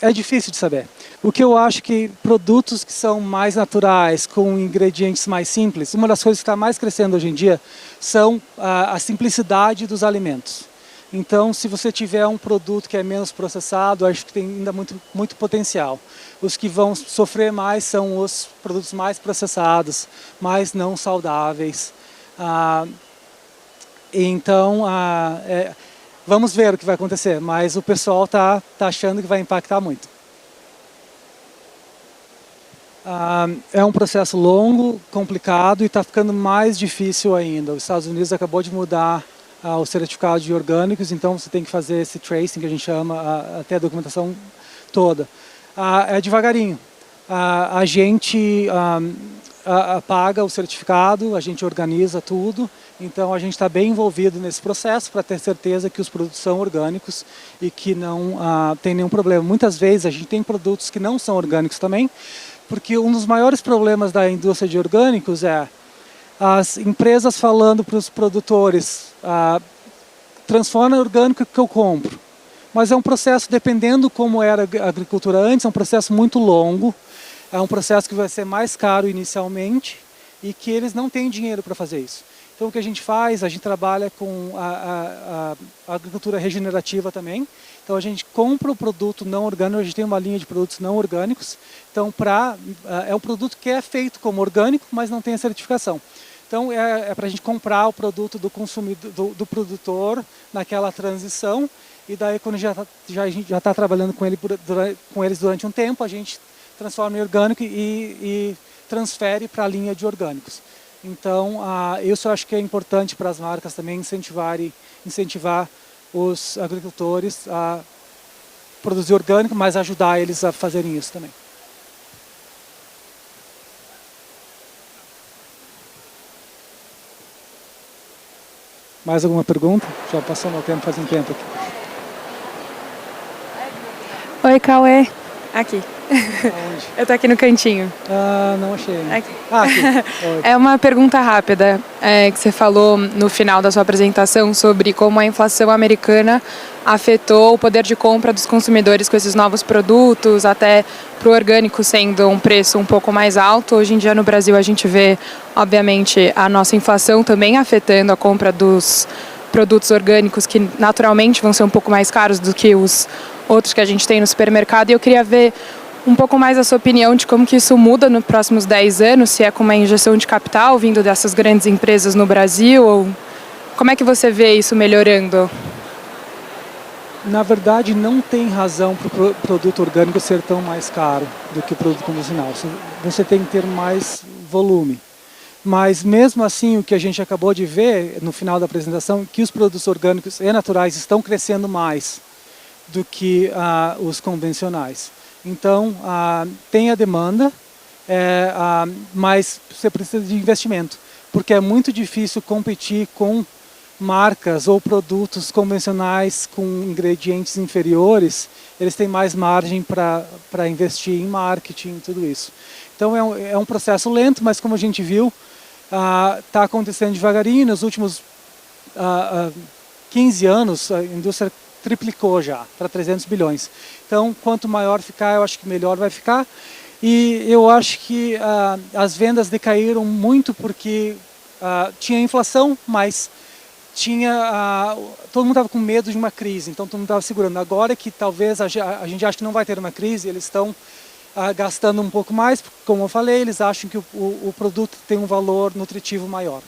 é difícil de saber. O que eu acho que produtos que são mais naturais, com ingredientes mais simples, uma das coisas que está mais crescendo hoje em dia são a simplicidade dos alimentos. Então, se você tiver um produto que é menos processado, acho que tem ainda muito potencial. Os que vão sofrer mais são os produtos mais processados, mais não saudáveis. Então, vamos ver o que vai acontecer, mas o pessoal está achando que vai impactar muito. É um processo longo, complicado e está ficando mais difícil ainda. Os Estados Unidos acabou de mudar o certificado de orgânicos, então você tem que fazer esse tracing, que a gente chama, até a documentação toda. É devagarinho. A gente paga o certificado, a gente organiza tudo, então a gente está bem envolvido nesse processo para ter certeza que os produtos são orgânicos e que não tem nenhum problema. Muitas vezes a gente tem produtos que não são orgânicos também, porque um dos maiores problemas da indústria de orgânicos é as empresas falando para os produtores, transforma orgânico que eu compro. Mas é um processo, dependendo como era a agricultura antes, é um processo muito longo, é um processo que vai ser mais caro inicialmente e que eles não têm dinheiro para fazer isso. Então o que a gente faz, a gente trabalha com a agricultura regenerativa também. Então a gente compra o produto não orgânico, a gente tem uma linha de produtos não orgânicos. Então é um produto que é feito como orgânico, mas não tem a certificação. Então é para a gente comprar o produto do consumidor, do produtor naquela transição. E daí quando a gente já está trabalhando com eles durante um tempo, a gente transforma em orgânico e transfere para a linha de orgânicos. Então isso eu acho que é importante para as marcas também incentivar os agricultores a produzir orgânico, mas ajudar eles a fazerem isso também. Mais alguma pergunta? Já passou meu tempo faz um tempo aqui. Oi, Cauê. Aqui. Aonde? Eu tô aqui no cantinho. Não achei. Aqui. Aqui. É uma pergunta rápida que você falou no final da sua apresentação sobre como a inflação americana afetou o poder de compra dos consumidores com esses novos produtos, até para o orgânico sendo um preço um pouco mais alto. Hoje em dia no Brasil a gente vê, obviamente, a nossa inflação também afetando a compra dos produtos orgânicos que naturalmente vão ser um pouco mais caros do que os outros que a gente tem no supermercado. E eu queria ver um pouco mais a sua opinião de como que isso muda nos próximos 10 anos, se é com uma injeção de capital vindo dessas grandes empresas no Brasil, ou como é que você vê isso melhorando? Na verdade, não tem razão para o produto orgânico ser tão mais caro do que o produto convencional. Você tem que ter mais volume. Mas mesmo assim, o que a gente acabou de ver no final da apresentação, é que os produtos orgânicos e naturais estão crescendo mais do que os convencionais. Então, tem a demanda, mas você precisa de investimento, porque é muito difícil competir com marcas ou produtos convencionais com ingredientes inferiores. Eles têm mais margem para investir em marketing e tudo isso. Então, é um processo lento, mas como a gente viu, está acontecendo devagarinho. Nos últimos 15 anos, a indústria triplicou já para 300 bilhões. Então, quanto maior ficar, eu acho que melhor vai ficar. E eu acho que as vendas decaíram muito porque tinha inflação, mas todo mundo estava com medo de uma crise, então todo mundo estava segurando. Agora que talvez a gente acha que não vai ter uma crise, eles estão gastando um pouco mais, porque, como eu falei, eles acham que o produto tem um valor nutritivo maior.